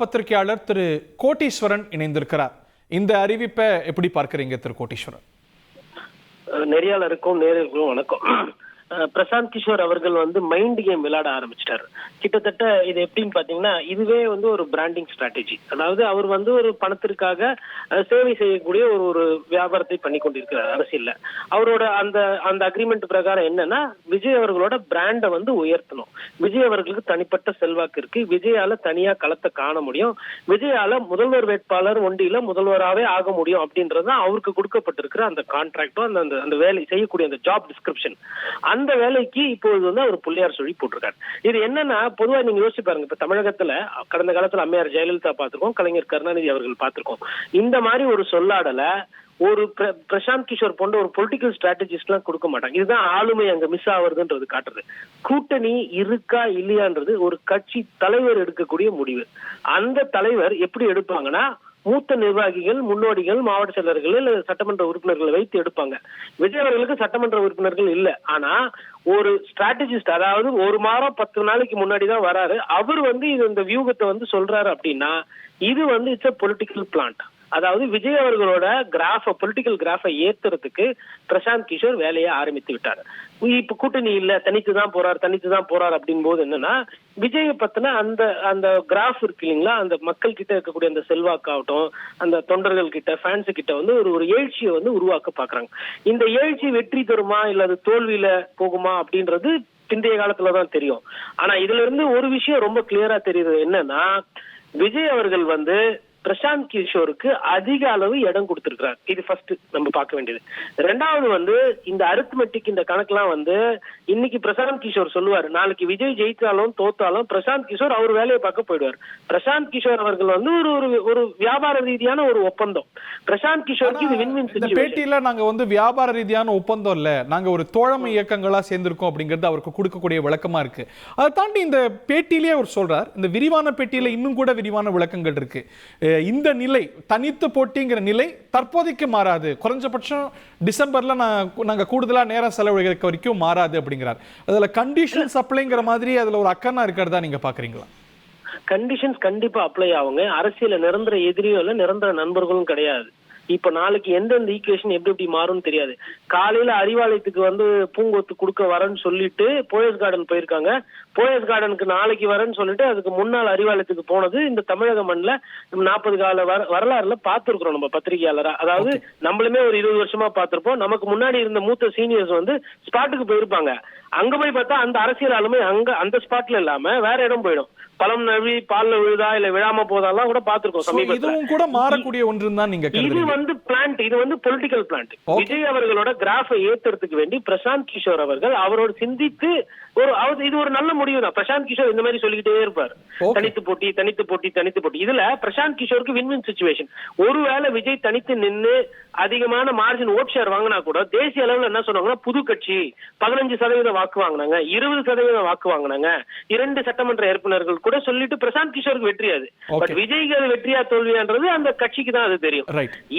பத்திரிகையாளர் திரு கோட்டீஸ்வரன் இணைந்திருக்கிறார். இந்த அறிவிப்பை எப்படி பார்க்கறீங்க திரு கோட்டீஸ்வரன்? நெறியாளருக்கும் நேயர்களுக்கும் வணக்கம். பிரசாந்த் கிஷோர் அவர்கள் மைண்ட் கேம் விளையாட ஆரம்பிச்சிட்டாரு. கிட்டத்தட்ட இது எப்படின்னு பாத்தீங்கன்னா, இதுவே ஒரு பிராண்டிங் ஸ்ட்ராட்டஜி. அதாவது அவர் ஒரு பணத்திற்காக சேவை செய்யக்கூடிய ஒரு வியாபாரத்தை பண்ணி கொண்டிருக்கிறார் அரசியல்ல. அவரோட அந்த அந்த அக்ரிமெண்ட் பிரகாரம் என்னன்னா, விஜய் அவர்களோட பிராண்டை உயர்த்தணும். விஜய் அவர்களுக்கு தனிப்பட்ட செல்வாக்கு இருக்கு. விஜயால தனியா களத்தை காண முடியும். விஜயால முதல்வர் வேட்பாளர் ஒண்டியில முதல்வராகவே ஆக முடியும் அப்படின்றதுதான் அவருக்கு கொடுக்கப்பட்டிருக்கிற அந்த கான்ட்ராக்டோ அந்த வேலை செய்யக்கூடிய அந்த ஜாப் டிஸ்கிரிப்ஷன். அந்த வேலைக்கு இப்பொழுது அவர் புள்ளியார் சொல்லி போட்டிருக்காரு. இது என்னன்னா, பொதுவா நீங்க யோசிச்சு பாருங்க. இப்ப தமிழகத்துல கடந்த காலத்துல அம்மையார் ஜெயலலிதா பார்த்திருக்கோம், கலைஞர் கருணாநிதி அவர்கள் பார்த்திருக்கோம். இந்த மாதிரி ஒரு சொல்லாடல ஒரு பிரசாந்த் கிஷோர் போன்ற ஒரு பொலிட்டிக்கல் ஸ்ட்ராட்டஜிஸ்ட் எல்லாம் கொடுக்க மாட்டாங்க. இதுதான் ஆளுமை அங்க மிஸ் ஆகுறதுன்றது காட்டுறது. கூட்டணி இருக்கா இல்லையான்றது ஒரு கட்சி தலைவர் எடுக்கக்கூடிய முடிவு. அந்த தலைவர் எப்படி எடுப்பாங்கன்னா, மூத்த நிர்வாகிகள், முன்னோடிகள், மாவட்ட செயலர்கள் இல்ல சட்டமன்ற உறுப்பினர்களை வைத்து எடுப்பாங்க. விஜய் அவர்களுக்கு சட்டமன்ற உறுப்பினர்கள் இல்ல. ஆனா ஒரு ஸ்ட்ராட்டஜிஸ்ட், அதாவது ஒரு மாதம் 10 நாளைக்கு முன்னாடி தான் வராரு. அவர் இது இந்த வியூகத்தை சொல்றாரு அப்படின்னா, இது இட்ஸ் a பொலிட்டிக்கல் பிளான்ட். அதாவது விஜய் அவர்களோட பொலிட்டிக்கல் கிராஃபை ஏத்துறதுக்கு பிரசாந்த் கிஷோர் வேலையை ஆரம்பித்து விட்டாரு. இப்ப கூட்டணி இல்ல, தனித்துதான் போறார் அப்படின் போது என்னன்னா, விஜய பத்தின அந்த அந்த கிராஃப் இருக்கு இல்லைங்களா, அந்த மக்கள் கிட்ட இருக்கக்கூடிய அந்த செல்வாக்காகட்டும், அந்த தொண்டர்கள் கிட்ட, ஃபேன்ஸ் கிட்ட ஒரு எழுச்சியை உருவாக்க பாக்குறாங்க. இந்த எழுச்சி வெற்றி தருமா இல்ல அது தோல்வியில போகுமா அப்படின்றது பிந்தைய காலத்துலதான் தெரியும். ஆனா இதுல இருந்து ஒரு விஷயம் ரொம்ப கிளியரா தெரியுது. என்னன்னா, விஜய் அவர்கள் பிரசாந்த் கிஷோருக்கு அதிக அளவு இடம் கொடுத்திருக்கிறார். இது ஃபர்ஸ்ட் நம்ம பார்க்க வேண்டியது. ரெண்டாவது இந்த அரித்மெட்டிக், இந்த கணக்கெல்லாம் இன்னைக்கு பிரசாந்த் கிஷோர் சொல்லுவாரு, நாளைக்கு விஜய் ஜெயித்தாலும் தோத்தாலும் பிரசாந்த் கிஷோர் அவர் வேலையை பார்க்க போயிடுவார். பிரசாந்த் கிஷோர் அவர்கள் ஒரு வியாபார ரீதியான ஒரு ஒப்பந்தம். பிரசாந்த் கிஷோருக்கு இது வின்-வின் சிச்சுவேஷன். பேட்டியில நாங்க வியாபார ரீதியான ஒப்பந்தம் இல்ல, நாங்க ஒரு தோழமை இயக்கங்களா சேர்ந்திருக்கோம் அப்படிங்கிறது அவருக்கு கொடுக்கக்கூடிய விளக்கமா இருக்கு. அதை தாண்டி இந்த பேட்டியிலேயே அவர் சொல்றார், இந்த விரிவான பேட்டியில இன்னும் கூட விரிவான விளக்கங்கள் இருக்கு. இந்த நிலை, தனித்து போட்டிங்கிற நிலை தற்போதைக்கு மாறாது, குறைஞ்சபட்சம் டிசம்பர்ல நாங்க கூடுதலா நேரம் செலவழிக்க வரைக்கும் மாறாது அப்படிங்கிறார். அதுல கண்டிஷன்ஸ் அப்ளைங்கிற மாதிரி அதுல ஒரு அக்கன்னா இருக்கிறதா நீங்க பாக்குறீங்களா? கண்டிஷன்ஸ் கண்டிப்பா அப்ளை ஆகுங்க. அரசியல நிரந்தர எதிரியும் இல்ல, நிரந்தர நண்பர்களும் கிடையாது. இப்ப நாளைக்கு எந்தெந்த ஈக்குவேஷன் எப்படி மாறும்னு தெரியாது. காலையில அறிவாலயத்துக்கு பூங்கொத்து கொடுக்க வரேன்னு சொல்லிட்டு போயஸ் கார்டன் போயிருக்காங்க. போயஸ் கார்டனுக்கு நாளைக்கு வரேன்னு சொல்லிட்டு அதுக்கு முன்னாள் அறிவாலயத்துக்கு போனது இந்த தமிழக மண்ணில் 40 கால வரலாறுல பார்த்திருக்கிறோம் நம்ம பத்திரிகையாளரா. அதாவது நம்மளுமே ஒரு 20 வருஷமா பார்த்திருப்போம். நமக்கு முன்னாடி இருந்த மூத்த சீனியர்ஸ் ஸ்பாட்டுக்கு போயிருப்பாங்க. அங்க போய் பார்த்தா அந்த அரசியல் ஆளுமை அங்க அந்த ஸ்பாட்ல இல்லாம வேற இடம் போயிடும். பழம் நழுவி பால்ல விழுதா இல்ல விழாம போதாலாம் கூட பாத்துருக்கோம் சமீபத்துல. இதுவும் கூட மாறக்கூடிய ஒன்று தான் நீங்க இது பிளான்ட், இது பொலிட்டிக்கல் பிளான்ட். விஜய் அவர்களோட கிராஃபை ஏத்துறதுக்கு வேண்டி பிரசாந்த் கிஷோர் அவர்கள் அவரோட சிந்தித்து இது ஒரு நல்ல முடிவு தான். பிரசாந்த் கிஷோர் இந்த மாதிரி சொல்லிக்கிட்டே இருப்பாரு, தனித்து போட்டி. இதுல பிரசாந்த் கிஷோருக்கு வின்-வின் சிச்சுவேஷன். ஒருவேளை விஜய் தனித்து நின்று அதிகமான மார்ஜின் ஓட் ஷேர் வாங்கினா கூட தேசிய அளவுல என்ன சொன்னாங்கன்னா, புது கட்சி 15% வாக்கு வாங்கினாங்க, 20% வாக்கு வாங்கினாங்க, 2 சட்டமன்ற உறுப்பினர்கள் கூட சொல்லிட்டு பிரசாந்த் கிஷோருக்கு வெற்றியாது. பட் விஜய்க்கு அது வெற்றியா தோல்வியான்றது அந்த கட்சிக்கு தான் அது தெரியும்.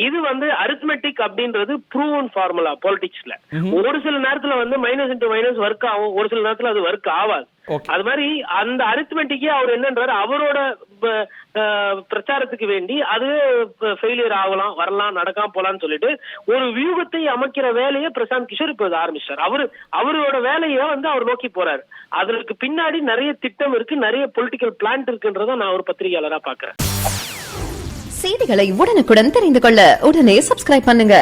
இது அரித்மெட்டிக் அப்படின்றது ப்ரூவன் ஃபார்முலா பாலிடிக்ஸ்ல. ஒரு சில நேரத்துல மைனஸ் இன்டு மைனஸ் ஒர்க் ஆகும், ஒரு சில நேரத்துல அது ஒர்க் ஆகாது. அது மாதிரி அந்த அரித்மெட்டிக்கே அவர் என்னன்றாரு, அவரோட பிரச்சாரத்துக்கு வேண்டி அது ஃபெயிலியர் ஆகலாம், வரலாம், நடக்காம போலான்னு சொல்லிட்டு ஒரு வியூகத்தை அமைக்கிற வேலையை பிரசாந்த் கிஷோர் இப்ப ஆரம்பிச்சார். அவரோட வேலையை அவர் நோக்கி போறாரு. அதற்கு பின்னாடி நிறைய திட்டம் இருக்கு, நிறைய பொலிட்டிக்கல் பிளான் இருக்குன்றத நான் ஒரு பத்திரிகையாளரா பாக்குறேன். செய்திகளை உடனுக்குடன் தெரிந்து கொள்ள உடனே சப்ஸ்கிரைப் பண்ணுங்க.